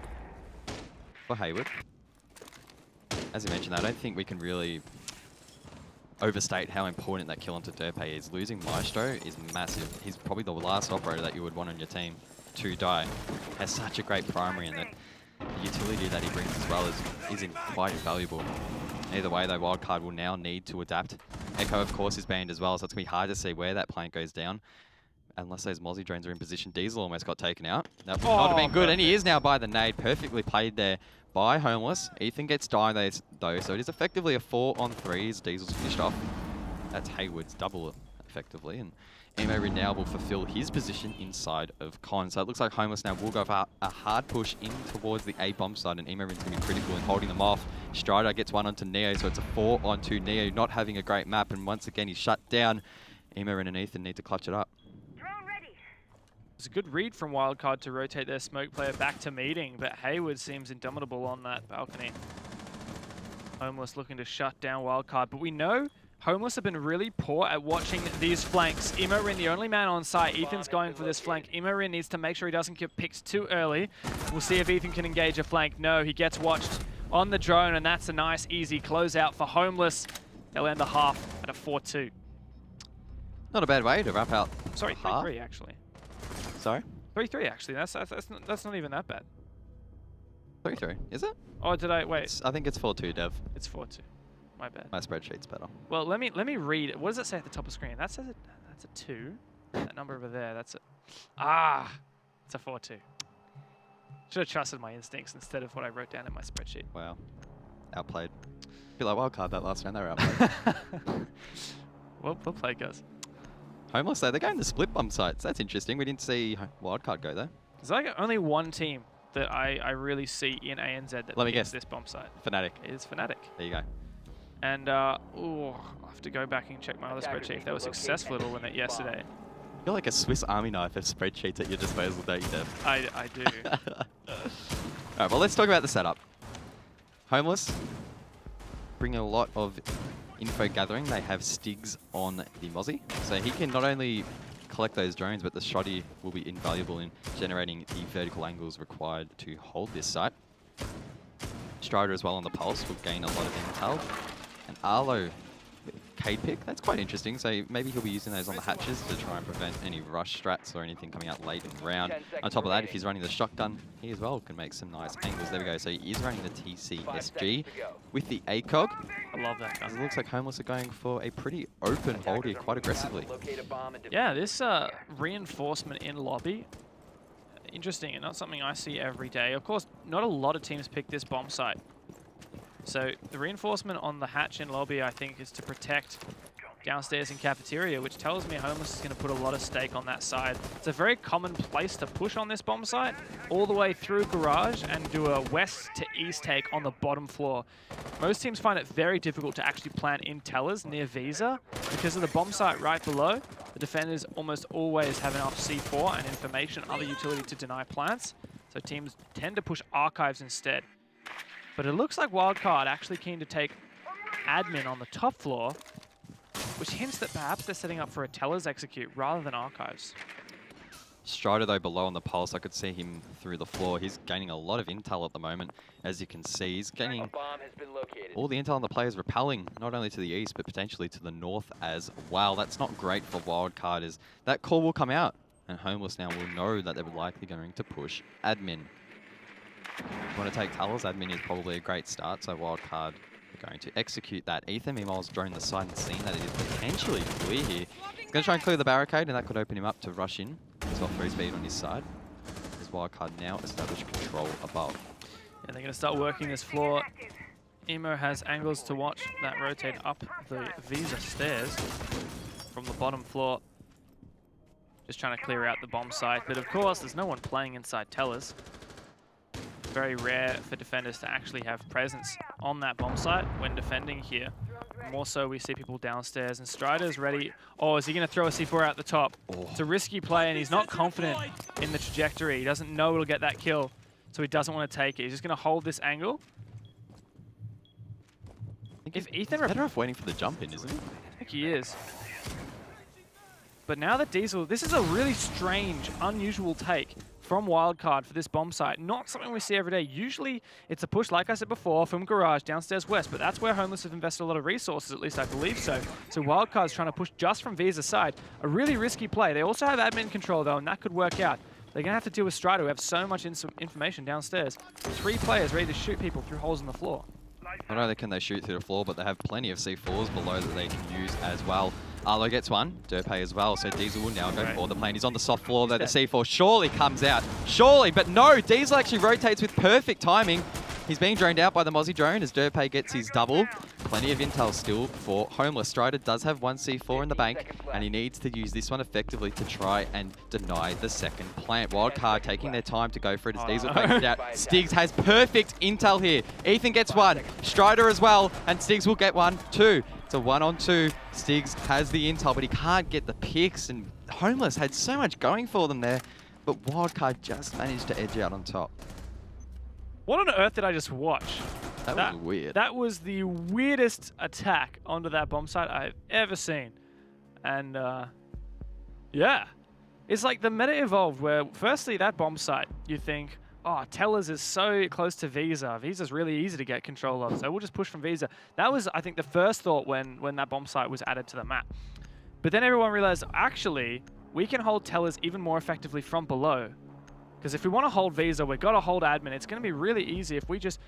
for Haywood. As you mentioned, I don't think we can really overstate how important that kill onto Derpe is. Losing Maestro is massive. He's probably the last operator that you would want on your team to die. Has such a great primary, and that the utility that he brings as well is quite invaluable. Either way though, Wildcard will now need to adapt. Echo of course is banned as well, so it's going to be hard to see where that plank goes down. Unless those Mozzie drones are in position. Diesel almost got taken out. That would not have been good, and he is now by the nade. Perfectly played there by Homeless. Ethan gets dying though, so it is effectively a 4-on-3 as Diesel's finished off. That's Haywood's double effectively, and Emo now will fulfill his position inside of Con. So it looks like Homeless now will go for a hard push in towards the A bomb side, and Emo going to be critical in holding them off. Strider gets one onto Neo, so it's a 4-on-2 Neo, not having a great map, and once again he's shut down. Emo and Ethan need to clutch it up. It's a good read from Wildcard to rotate their smoke player back to meeting, but Hayward seems indomitable on that balcony. Homeless looking to shut down Wildcard, but we know Homeless have been really poor at watching these flanks. Imorin, the only man on site. Ethan's going for this flank. Imorin needs to make sure he doesn't get picked too early. We'll see if Ethan can engage a flank. No, he gets watched on the drone, and that's a nice, easy closeout for Homeless. They'll end the half at a 4-2. Not a bad way to wrap out. Sorry, 3-3 actually. Sorry? 3-3 actually. That's not even that bad. 3-3, is it? Oh, did I wait? I think it's 4-2, Dev. It's 4-2. My bad. My spreadsheet's better. Well, let me read it. What does it say at the top of the screen? That says that's a 2. That number over there, that's a it's a 4-2. Should have trusted my instincts instead of what I wrote down in my spreadsheet. Wow. Outplayed. Feel like Wildcard that last round, they were outplayed. Well played, guys. Homeless though, they're going to split bomb sites. That's interesting. We didn't see Wildcard go there. There's like only one team that I really see in ANZ that Let me guess. this bomb site. Fnatic. It is Fnatic. There you go. And I'll have to go back and check my other spreadsheet if they were successful at all in it yesterday. You're like a Swiss Army knife of spreadsheets at your disposal, don't you, Dev? I do. Alright, well let's talk about the setup. Homeless, bringing a lot of info gathering. They have Stigs on the Mozzie, so he can not only collect those drones, but the shoddy will be invaluable in generating the vertical angles required to hold this site. Strider as well on the pulse will gain a lot of intel. And Arlo, K-pick, that's quite interesting. So maybe he'll be using those on the hatches to try and prevent any rush strats or anything coming out late in the round. On top of that, if he's running the shotgun, he as well can make some nice angles. There we go. So he is running the TCSG with the ACOG. I love that gun. It looks like Homeless are going for a pretty open hold here, quite aggressively. Yeah, this reinforcement in lobby, interesting and not something I see every day. Of course, not a lot of teams pick this bomb site. So the reinforcement on the hatch in lobby, I think, is to protect downstairs in cafeteria, which tells me Homeless is going to put a lot of stake on that side. It's a very common place to push on this bomb site, all the way through garage and do a west to east take on the bottom floor. Most teams find it very difficult to actually plant in tellers near Visa because of the bomb site right below. The defenders almost always have enough C4 and information, other utility to deny plants. So teams tend to push archives instead. But it looks like Wildcard actually keen to take admin on the top floor, which hints that perhaps they're setting up for a tellers execute rather than archives. Strider though below on the pulse, I could see him through the floor. He's gaining a lot of intel at the moment. As you can see, he's gaining all the intel on the players repelling not only to the east but potentially to the north as well. That's not great for Wildcard, as that call will come out and Homeless now will know that they're likely going to push admin. If you want to take tellers, admin is probably a great start, so Wildcard are going to execute that. Ethan, meanwhile, has drawn the side and seen that it is potentially clear here. He's going to try and clear the barricade, and that could open him up to rush in. He's got 3 speed on his side. As Wildcard now establish control above. And they're going to start working this floor. Emo has angles to watch that rotate up the Visa stairs from the bottom floor. Just trying to clear out the bomb site, but of course, there's no one playing inside tellers. Very rare for defenders to actually have presence on that bomb site when defending here. More so, we see people downstairs, and Strider's ready. Oh, is he going to throw a C4 out the top? Oh. It's a risky play, and he's not confident in the trajectory. He doesn't know he'll get that kill, so he doesn't want to take it. He's just going to hold this angle. If Ethan, better off waiting for the jump in, isn't he? I think he is. But now that Diesel, this is a really strange, unusual take from Wildcard for this bomb site. Not something we see every day. Usually it's a push, like I said before, from garage downstairs west, but that's where Homeless have invested a lot of resources, at least I believe so. So Wildcard's trying to push just from Visa's side. A really risky play. They also have admin control though, and that could work out. They're going to have to deal with Strider, who have so much information downstairs. 3 players ready to shoot people through holes in the floor. Not only can they shoot through the floor, but they have plenty of C4s below that they can use as well. Arlo gets one, Derpay as well, so Diesel will now go for the plane. He's on the soft floor there, the C4 surely comes out. Surely, but no, Diesel actually rotates with perfect timing. He's being droned out by the Mozzie drone as Derpay gets his double. Plenty of intel still for Homeless. Strider does have one C4 in the bank, and he needs to use this one effectively to try and deny the second plant. Wildcard taking their time to go for it as Diesel fakes it out. Stiggs has perfect intel here. Ethan gets one, Strider as well, and Stiggs will get one, two. It's a 1-on-2. Stiggs has the intel, but he can't get the picks, and Homeless had so much going for them there, but Wildcard just managed to edge out on top. What on earth did I just watch? That was weird. That was the weirdest attack onto that bomb site I've ever seen. And yeah. It's like the meta evolved where firstly that bomb site, you think, oh, Tellers is so close to Visa. Visa's really easy to get control of, so we'll just push from Visa. That was, I think, the first thought when that bomb site was added to the map. But then everyone realized, actually, we can hold Tellers even more effectively from below. Because if we want to hold Visa, we've got to hold admin. It's going to be really easy if we just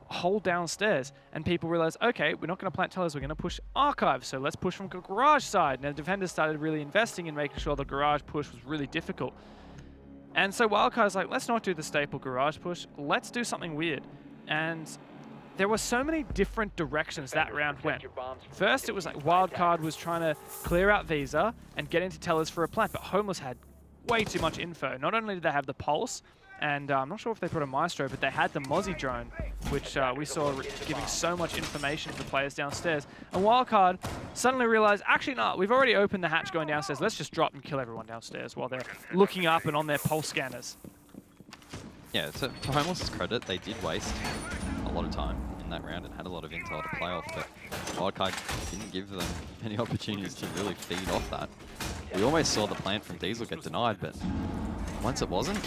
hold downstairs. And people realize, okay, we're not going to plant Tellers, we're going to push Archive. So let's push from the garage side. And the defenders started really investing in making sure the garage push was really difficult. And so Wildcard's like, let's not do the staple garage push. Let's do something weird. And there were so many different directions that round went. First, it was like Wildcard was trying to clear out Visa and get into Tellers for a plant, but Homeless had way too much info. Not only did they have the Pulse, and I'm not sure if they put a Maestro, but they had the Mozzie drone, which we saw giving so much information to the players downstairs. And Wildcard suddenly realized, actually no, we've already opened the hatch going downstairs. Let's just drop and kill everyone downstairs while they're looking up and on their pulse scanners. Yeah, to Homeless's credit, they did waste a lot of time in that round and had a lot of intel to play off, but Wildcard didn't give them any opportunities to really feed off that. We almost saw the plant from Diesel get denied, but once it wasn't,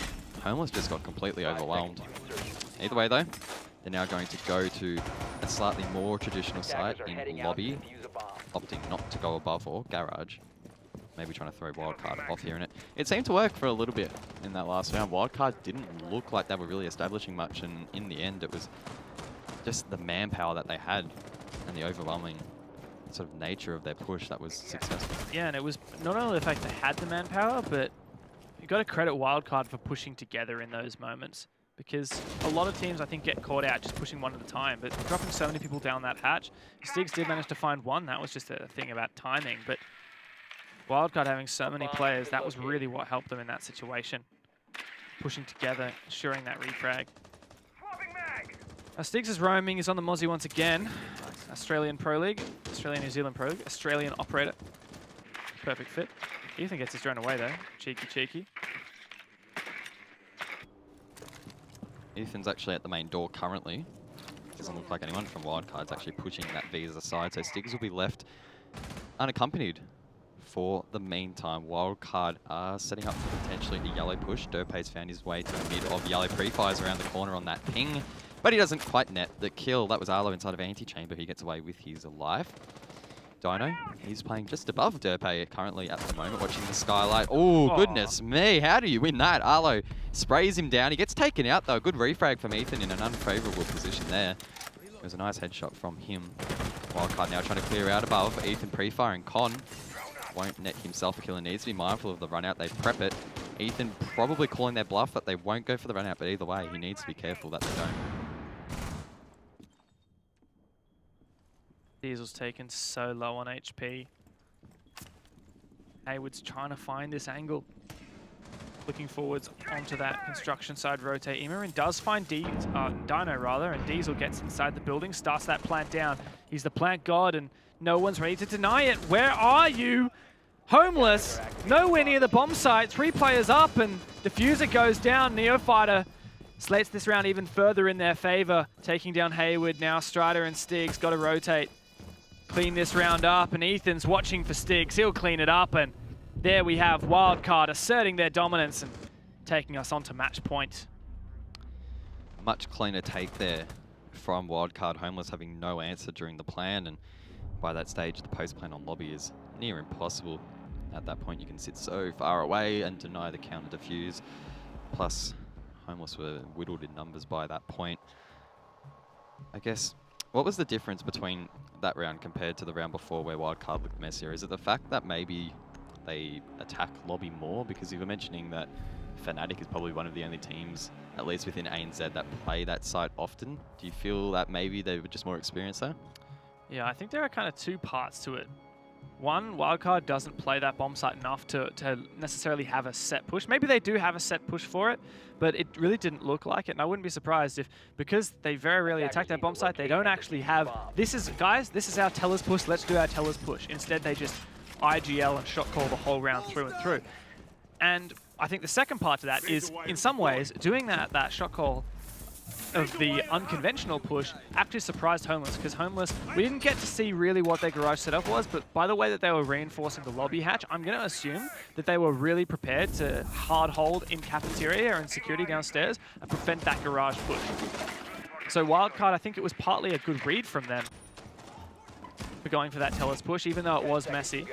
Homeless just got completely overwhelmed. Either way though, they're now going to go to a slightly more traditional site in lobby, opting not to go above or garage. Maybe trying to throw Wildcard off here, and it seemed to work for a little bit in that last round. Wildcard didn't look like they were really establishing much, and in the end it was just the manpower that they had and the overwhelming sort of nature of their push that was successful. Yeah, and it was not only the fact they had the manpower, but you got to credit Wildcard for pushing together in those moments, because a lot of teams I think get caught out just pushing one at a time, but dropping so many people down that hatch, Stiggs did manage to find one. That was just a thing about timing, but Wildcard having so many players, that was really what helped them in that situation. Pushing together, ensuring that refrag. Stiggs is roaming, he's on the Mozzie once again. Australian Pro League, Australian New Zealand Pro League, Australian operator. Perfect fit. Ethan gets his drone away though. Cheeky, cheeky. Ethan's actually at the main door currently. Doesn't look like anyone from Wildcard's actually pushing that Visa side, so Stiggs will be left unaccompanied for the meantime. Wildcard are setting up for potentially a yellow push. Derpay's found his way to the mid of yellow. Pre-fires around the corner on that ping, but he doesn't quite net the kill. That was Arlo inside of Anti-Chamber. He gets away with his life. Dino, he's playing just above Derpay currently at the moment, watching the skylight. Oh, goodness me. How do you win that? Arlo sprays him down. He gets taken out, though. Good refrag from Ethan in an unfavorable position there. It was a nice headshot from him. Wildcard now trying to clear out above. Ethan pre-firing Con. Won't net himself a kill and needs to be mindful of the run out. They prep it. Ethan probably calling their bluff that they won't go for the run out, but either way, he needs to be careful that they don't. Diesel's taken so low on HP. Hayward's trying to find this angle. Looking forwards onto that construction side rotate. Emerin does find Dino rather, and Diesel gets inside the building, starts that plant down. He's the plant god and no one's ready to deny it. Where are you? Homeless, nowhere near the bomb site. 3 players up and Diffuser goes down. Neofighter slates this round even further in their favor, taking down Hayward. Now Strider and Stiggs got to rotate. Clean this round up, and Ethan's watching for Stiggs. He'll clean it up, and there we have Wildcard asserting their dominance and taking us on to match point. Much cleaner take there from Wildcard. Homeless having no answer during the plan, and by that stage, the post plan on lobby is near impossible. At that point, you can sit so far away and deny the counter diffuse. Plus, Homeless were whittled in numbers by that point. I guess, what was the difference between that round compared to the round before where Wildcard looked messier? Is it the fact that maybe they attack lobby more? Because you were mentioning that Fnatic is probably one of the only teams, at least within ANZ, that play that site often. Do you feel that maybe they were just more experienced there? Yeah, I think there are kind of two parts to it. One, Wildcard doesn't play that bomb site enough to necessarily have a set push. Maybe they do have a set push for it, but it really didn't look like it. And I wouldn't be surprised if, because they very rarely attack that bomb site, they don't actually have, guys, this is our Teller's push, let's do our Teller's push. Instead, they just IGL and shot call the whole round through and through. And I think the second part to that is, in some ways, doing that shot call of the unconventional push actually surprised Homeless, because Homeless, we didn't get to see really what their garage setup was, but by the way that they were reinforcing the lobby hatch, I'm going to assume that they were really prepared to hard hold in cafeteria and security downstairs and prevent that garage push. So Wildcard, I think it was partly a good read from them for going for that Teller's push, even though it was messy.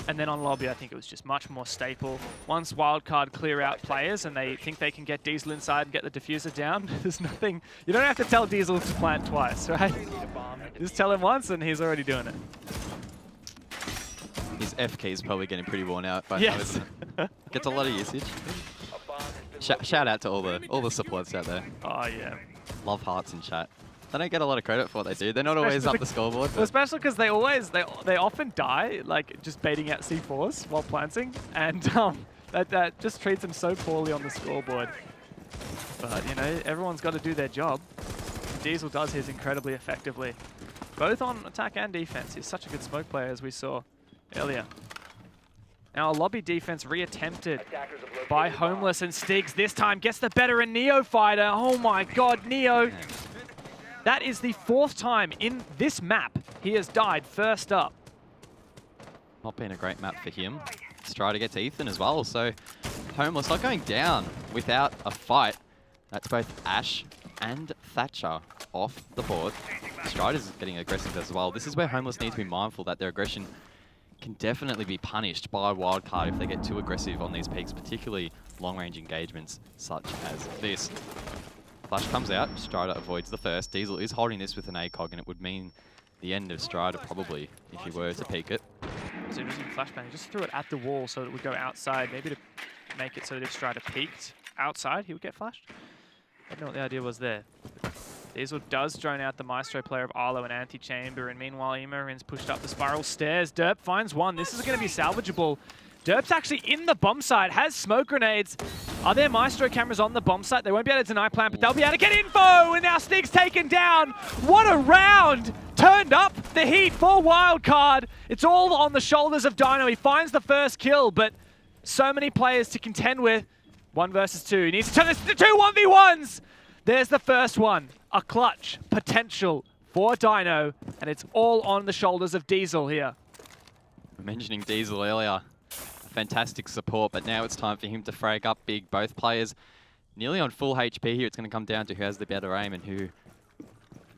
And then on lobby, I think it was just much more staple. Once Wildcard clear out players and they think they can get Diesel inside and get the diffuser down, there's nothing. You don't have to tell Diesel to plant twice, right? Just tell him once and he's already doing it. His F key is probably getting pretty worn out by now, Yes. isn't it? Gets a lot of usage. Shout out to all the supports out there. Oh, yeah. Love hearts in chat. They don't get a lot of credit for what they do. They're not always up the scoreboard. Well, especially because they often die, like just baiting out C4s while planting, and that just treats them so poorly on the scoreboard. But you know, everyone's got to do their job. Diesel does his incredibly effectively, both on attack and defense. He's such a good smoke player, as we saw earlier. Now, a lobby defense reattempted by Homeless, and Stigs this time gets the better in Neo Fighter. Oh my God, Neo! That is the 4th time in this map he has died first up. Not been a great map for him. Let's try to get to Ethan as well. So Homeless not going down without a fight. That's both Ash and Thatcher off the board. Strider's getting aggressive as well. This is where Homeless needs to be mindful that their aggression can definitely be punished by Wildcard if they get too aggressive on these peaks, particularly long-range engagements such as this. Flash comes out, Strider avoids the first. Diesel is holding this with an ACOG, and it would mean the end of Strider probably if he were to peek it. So using flashbang, he just threw it at the wall so that it would go outside, maybe to make it so that if Strider peeked outside, he would get flashed. I don't know what the idea was there. Diesel does drone out the Maestro player of Arlo and Anti-Chamber, and meanwhile Emarin's pushed up the spiral stairs. Derp finds one. This is going to be salvageable. Derp's actually in the bomb site, has smoke grenades. Are there Maestro cameras on the bomb site? They won't be able to deny plant, but they'll be able to get info, and now Stig's taken down. What a round! Turned up the heat for Wildcard. It's all on the shoulders of Dino. He finds the first kill, but so many players to contend with. 1 versus 2. He needs to turn this into 2 1v1s! There's the first one. A clutch potential for Dino, and it's all on the shoulders of Diesel here. Mentioning Diesel earlier. Fantastic support, but now it's time for him to frag up big. Both players nearly on full HP here. It's going to come down to who has the better aim and who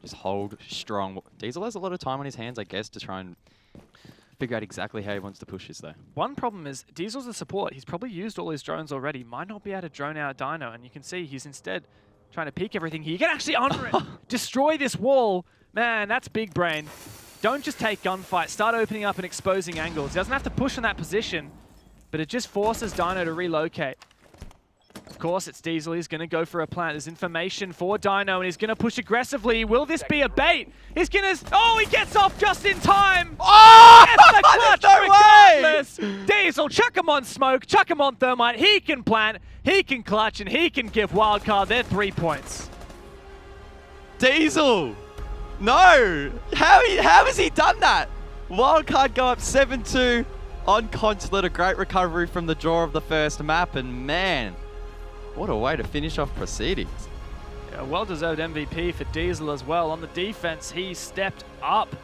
just hold strong. Diesel has a lot of time on his hands, I guess, to try and figure out exactly how he wants to push this, though. One problem is Diesel's the support. He's probably used all his drones already. Might not be able to drone out Dino, and you can see he's instead trying to peek everything here. You can actually honor it. Destroy this wall. Man, that's big brain. Don't just take gunfight. Start opening up and exposing angles. He doesn't have to push in that position, but it just forces Dino to relocate. Of course, it's Diesel. He's going to go for a plant. There's information for Dino, and he's going to push aggressively. Will this be a bait? He's going to... Oh, he gets off just in time! Oh! Gets the clutch No regardless! Diesel, chuck him on smoke, chuck him on thermite. He can plant, he can clutch, and he can give Wildcard their 3 points. Diesel! No! How has he done that? Wildcard go up 7-2 on Consulate. A great recovery from the draw of the first map, and man, what a way to finish off proceedings. Yeah, well-deserved MVP for Diesel as well. On the defense, he stepped up.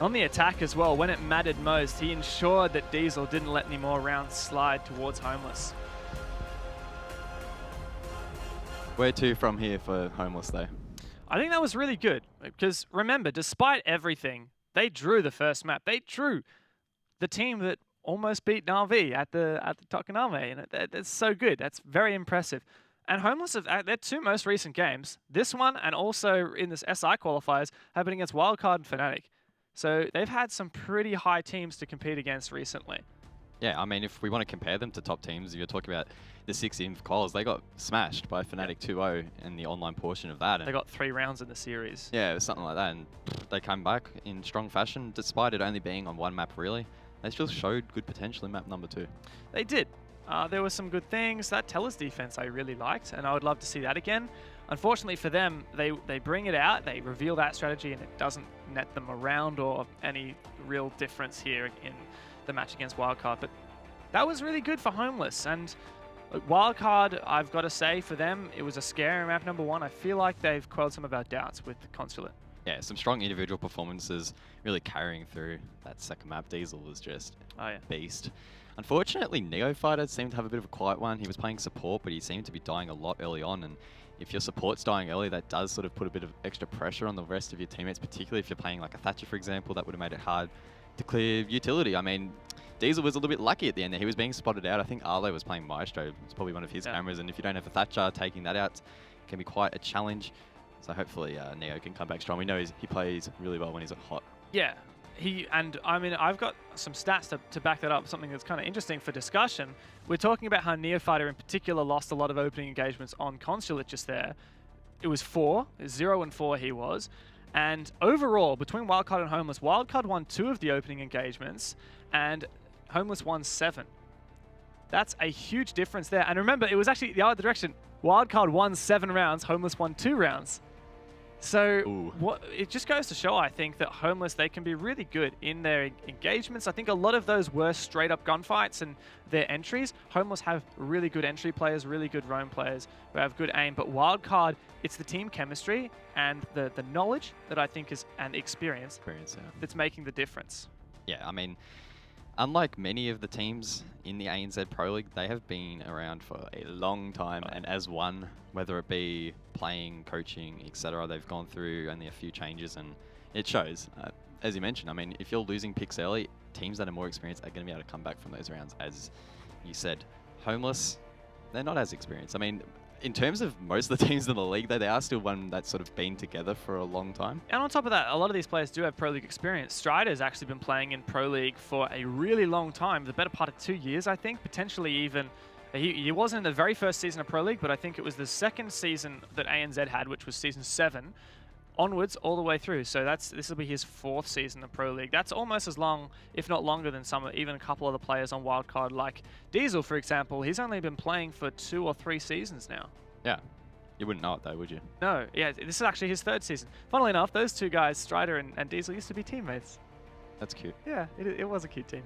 On the attack as well, when it mattered most, he ensured that Diesel didn't let any more rounds slide towards Homeless. Where to from here for Homeless, though? I think that was really good, because remember, despite everything, they drew the first map. They drew the team that almost beat Na'Vi at the Tokaname, and that's so good. That's very impressive. And Homeless, their 2 most recent games, this one and also in this SI qualifiers, have been against Wildcard and Fnatic. So they've had some pretty high teams to compete against recently. Yeah, I mean, if we want to compare them to top teams, you're talking about the 6 Inv Quals, they got smashed by Fnatic 2-0 in the online portion of that. They got 3 rounds in the series. Yeah, it was something like that, and they came back in strong fashion, despite it only being on one map, really. They still showed good potential in map number 2. They did. There were some good things. That Teller's defense I really liked, and I would love to see that again. Unfortunately for them, they bring it out, they reveal that strategy, and it doesn't net them around or any real difference here in the match against Wildcard. But that was really good for Homeless, and Wildcard, I've got to say, for them, it was a scare in map number 1. I feel like they've quelled some of our doubts with the Consulate. Yeah, some strong individual performances really carrying through that second map. Diesel was just beast. Unfortunately, Neophyter seemed to have a bit of a quiet one. He was playing support, but he seemed to be dying a lot early on. And if your support's dying early, that does sort of put a bit of extra pressure on the rest of your teammates, particularly if you're playing like a Thatcher, for example. That would have made it hard to clear utility. I mean, Diesel was a little bit lucky at the end there. He was being spotted out. I think Arlo was playing Maestro. It's probably one of his cameras. And if you don't have a Thatcher, taking that out can be quite a challenge. So hopefully Neo can come back strong. We know he plays really well when he's hot. Yeah. I mean, I've got some stats to back that up, something that's kind of interesting for discussion. We're talking about how Neophyter in particular lost a lot of opening engagements on Consulate just there. It was 4, 0 and 4 he was. And overall, between Wildcard and Homeless, Wildcard won 2 of the opening engagements, and Homeless won 7. That's a huge difference there. And remember, it was actually the other direction. Wildcard won 7 rounds, Homeless won 2 rounds. So it just goes to show, I think, that Homeless, they can be really good in their engagements. I think a lot of those were straight up gunfights and their entries. Homeless have really good entry players, really good roam players who have good aim. But Wildcard, it's the team chemistry and the knowledge that I think is, and experience that's making the difference. Yeah, I mean, unlike many of the teams in the ANZ Pro League, they have been around for a long time, and as one, whether it be playing, coaching, etc., they've gone through only a few changes, and it shows. As you mentioned, I mean, if you're losing picks early, teams that are more experienced are going to be able to come back from those rounds. As you said, Homeless, they're not as experienced. I mean, in terms of most of the teams in the league, they are still one that's sort of been together for a long time. And on top of that, a lot of these players do have Pro League experience. Strider's actually been playing in Pro League for a really long time, the better part of 2 years, I think, potentially even. He wasn't in the very first season of Pro League, but I think it was the second season that ANZ had, which was season 7, onwards all the way through. So this will be his 4th season of Pro League. That's almost as long, if not longer, than even a couple of the players on Wildcard, like Diesel, for example. He's only been playing for 2 or 3 seasons now. Yeah. You wouldn't know it though, would you? No, yeah, this is actually his 3rd season. Funnily enough, those 2 guys, Strider and Diesel, used to be teammates. That's cute. Yeah, it was a cute team.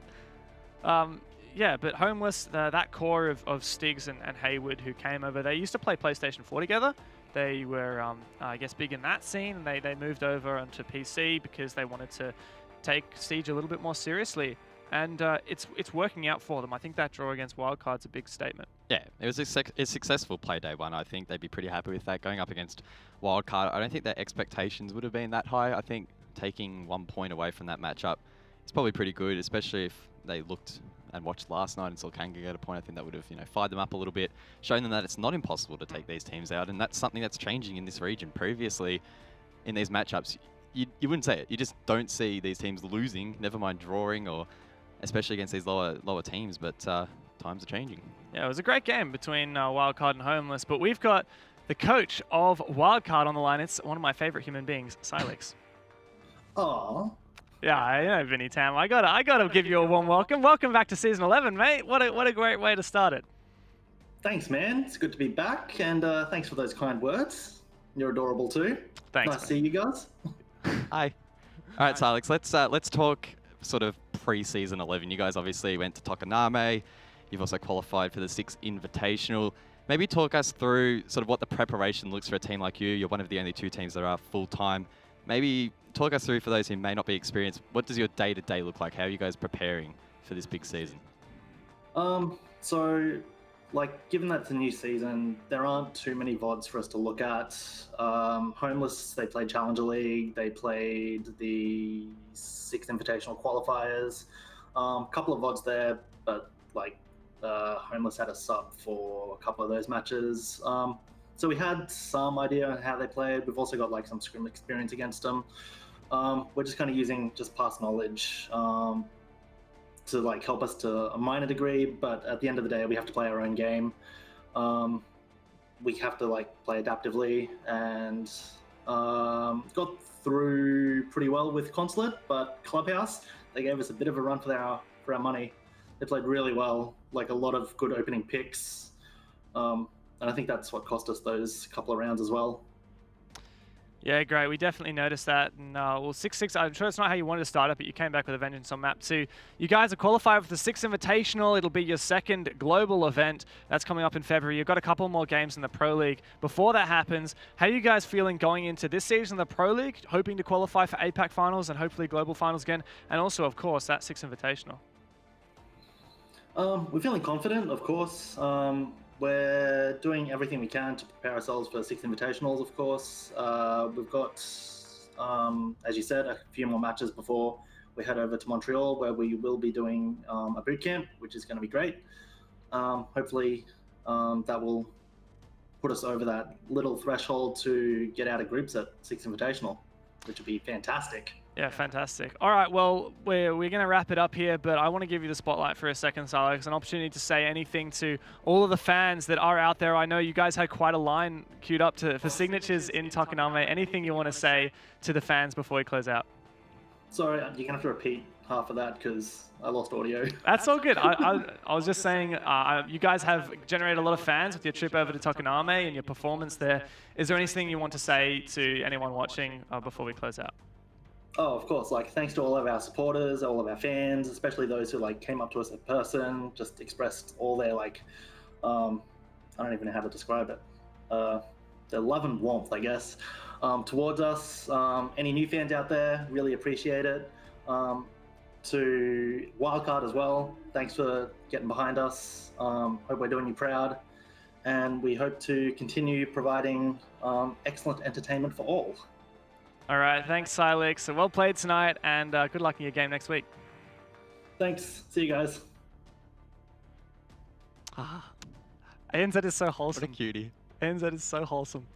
Yeah, but Homeless, that core of Stigs and Hayward who came over, they used to play PlayStation 4 together. They were, I guess, big in that scene, and they moved over onto PC because they wanted to take Siege a little bit more seriously. And it's working out for them. I think that draw against Wildcard's a big statement. Yeah, it was a successful play day 1. I think they'd be pretty happy with that. Going up against Wildcard, I don't think their expectations would have been that high. I think taking 1 point away from that matchup is probably pretty good, especially if they looked and watched last night and saw Kanga get a point. I think that would have, fired them up a little bit, shown them that it's not impossible to take these teams out, and that's something that's changing in this region. Previously, in these matchups, you wouldn't say it. You just don't see these teams losing, never mind drawing, or especially against these lower teams, but times are changing. Yeah, it was a great game between Wildcard and Homeless, but we've got the coach of Wildcard on the line. It's one of my favorite human beings, Silex. Aww. Yeah, I know, Vinny Tam. I gotta give you a warm welcome. Welcome back to season 11, mate. What a great way to start it. Thanks, man. It's good to be back, and thanks for those kind words. You're adorable too. Thanks. Nice to see you guys. Hi. All right, Silex. Let's talk sort of pre-season 11. You guys obviously went to Tokoname. You've also qualified for the 6th Invitational. Maybe talk us through sort of what the preparation looks for a team like you. You're one of the only 2 teams that are full-time. Maybe talk us through, for those who may not be experienced, what does your day-to-day look like? How are you guys preparing for this big season? So, given that it's a new season, there aren't too many VODs for us to look at. Homeless, they played Challenger League. They played the 6th Invitational qualifiers. A couple of VODs there, but Homeless had a sub for a couple of those matches. So we had some idea on how they played. We've also got some scrim experience against them. We're just kind of using past knowledge. to like help us to a minor degree, but at the end of the day, we have to play our own game. We have to like play adaptively, and got through pretty well with Consulate, but Clubhouse, they gave us a bit of a run for our money. They played really well, like a lot of good opening picks, and I think that's what cost us those couple of rounds as well. Yeah, great. We definitely noticed that. And well, 6-6, I'm sure it's not how you wanted to start it, but you came back with a vengeance on map 2. You guys are qualified for the 6th Invitational. It'll be your second global event. That's coming up in February. You've got a couple more games in the Pro League. Before that happens, how are you guys feeling going into this season of the Pro League, hoping to qualify for APAC finals and hopefully global finals again, and also, of course, that 6th Invitational? We're feeling confident, of course. We're doing everything we can to prepare ourselves for 6 Invitationals, of course. We've got, as you said, a few more matches before we head over to Montreal, where we will be doing a boot camp, which is going to be great. Hopefully, that will put us over that little threshold to get out of groups at 6 Invitational, which would be fantastic. Yeah, fantastic. All right, well, we're going to wrap it up here, but I want to give you the spotlight for a second, Alex, an opportunity to say anything to all of the fans that are out there. I know you guys had quite a line queued up for signatures in Tokoname. Anything you want to say to the fans before we close out? Sorry, you're going to have to repeat half of that because I lost audio. That's all good. I was just saying, you guys have generated a lot of fans with your trip over to Tokoname and your performance there. Is there anything you want to say to anyone watching before we close out? Oh, of course. Like, thanks to all of our supporters, all of our fans, especially those who like came up to us in person, just expressed all their like, I don't even know how to describe it. Their love and warmth, I guess, towards us. Any new fans out there, really appreciate it. To Wildcard as well, thanks for getting behind us. Hope we're doing you proud, and we hope to continue providing excellent entertainment for all. All right, thanks, Silex. So well played tonight, and good luck in your game next week. Thanks. See you guys. ANZ is so wholesome. What a cutie. ANZ is so wholesome.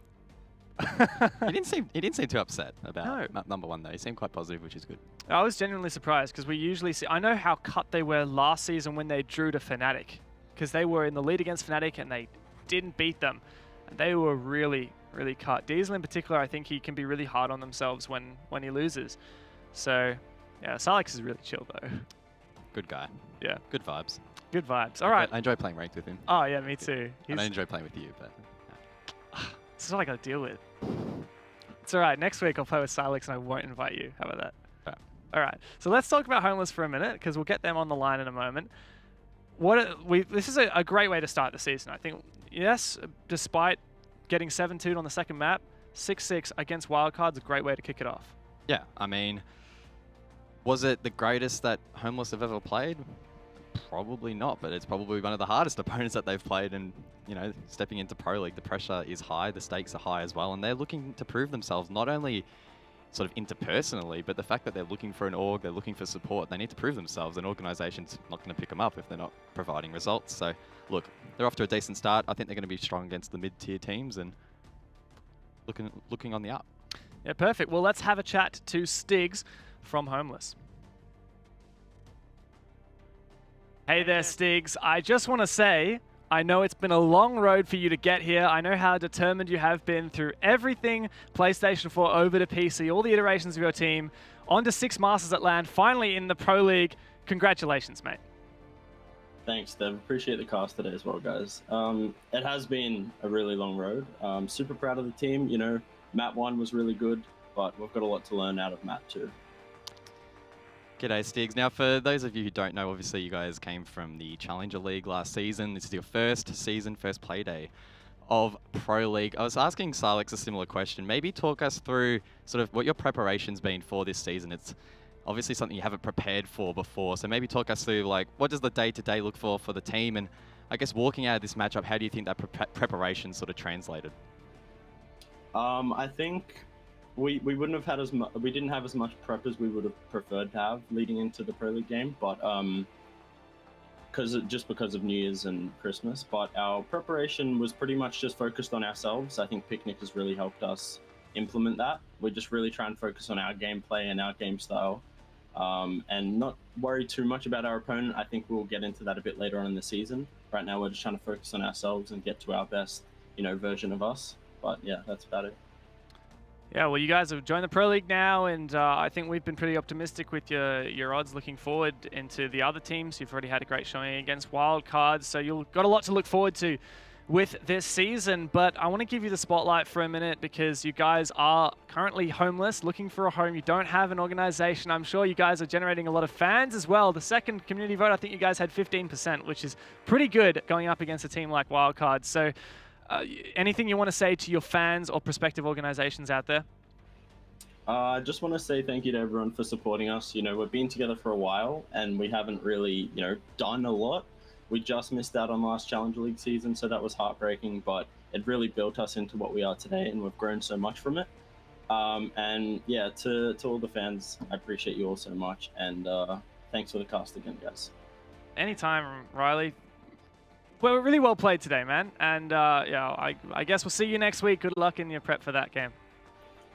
He didn't seem too upset about map number 1 though. He seemed quite positive, which is good. I was genuinely surprised because we usually see. I know how cut they were last season when they drew to Fnatic, because they were in the lead against Fnatic and they didn't beat them, and they were really cut. Diesel in particular, I think he can be really hard on themselves when he loses. So yeah, Silex is really chill though. Good guy. Yeah. Good vibes. Good vibes. All right. I enjoy playing ranked with him. Oh yeah, me too. And I enjoy playing with you, but this is what I gotta deal with. It's all right. Next week I'll play with Silex and I won't invite you. How about that? right. All right. So let's talk about Homeless for a minute because we'll get them on the line in a moment. This is a great way to start the season. I think, yes, despite getting 7-2 on the second map, 6-6 against Wildcard's a great way to kick it off. Yeah, I mean, was it the greatest that Homeless have ever played? Probably not, but it's probably one of the hardest opponents that they've played, and, you know, stepping into Pro League, the pressure is high, the stakes are high as well, and they're looking to prove themselves not only sort of interpersonally, but the fact that they're looking for an org, they're looking for support, they need to prove themselves. An organization's not going to pick them up if they're not providing results. So, look, they're off to a decent start. I think they're going to be strong against the mid-tier teams and looking on the up. Yeah, perfect. Well, let's have a chat to Stigs from Homeless. Hey there, Stigs. I just want to say, I know it's been a long road for you to get here. I know how determined you have been through everything PlayStation 4 over to PC, all the iterations of your team, on to 6 Masters at LAN, finally in the Pro League. Congratulations, mate. Thanks, Dev. Appreciate the cast today as well, guys. It has been a really long road. Super proud of the team. You know, map 1 was really good, but we've got a lot to learn out of map 2. G'day, Stigs. Now, for those of you who don't know, obviously you guys came from the Challenger League last season. This is your first season, first play day of Pro League. I was asking Silex a similar question. Maybe talk us through sort of what your preparation's been for this season. It's obviously something you haven't prepared for before. So maybe talk us through, like, what does the day-to-day look for the team? And I guess walking out of this matchup, how do you think that preparation sort of translated? I think we wouldn't have had we didn't have as much prep as we would have preferred to have leading into the Pro League game, but because of New Year's and Christmas. But our preparation was pretty much just focused on ourselves. I think Picnic has really helped us implement that. We're just really trying to focus on our gameplay and our game style, and not worry too much about our opponent. I think we'll get into that a bit later on in the season. Right now, we're just trying to focus on ourselves and get to our best, version of us. But yeah, that's about it. Yeah, well, you guys have joined the Pro League now, and I think we've been pretty optimistic with your odds looking forward into the other teams. You've already had a great showing against Wildcard, so you've got a lot to look forward to with this season. But I want to give you the spotlight for a minute because you guys are currently homeless, looking for a home. You don't have an organization. I'm sure you guys are generating a lot of fans as well. The second community vote, I think you guys had 15%, which is pretty good going up against a team like Wildcard. So anything you want to say to your fans or prospective organizations out there? I just want to say thank you to everyone for supporting us. We've been together for a while and we haven't really, done a lot. We just missed out on last Challenger League season, so that was heartbreaking, but it really built us into what we are today, and we've grown so much from it. And yeah, to all the fans, I appreciate you all so much, and thanks for the cast again, guys. Anytime, Riley. Well, really well played today, man. And yeah, I guess we'll see you next week. Good luck in your prep for that game.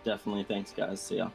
Definitely. Thanks, guys. See ya.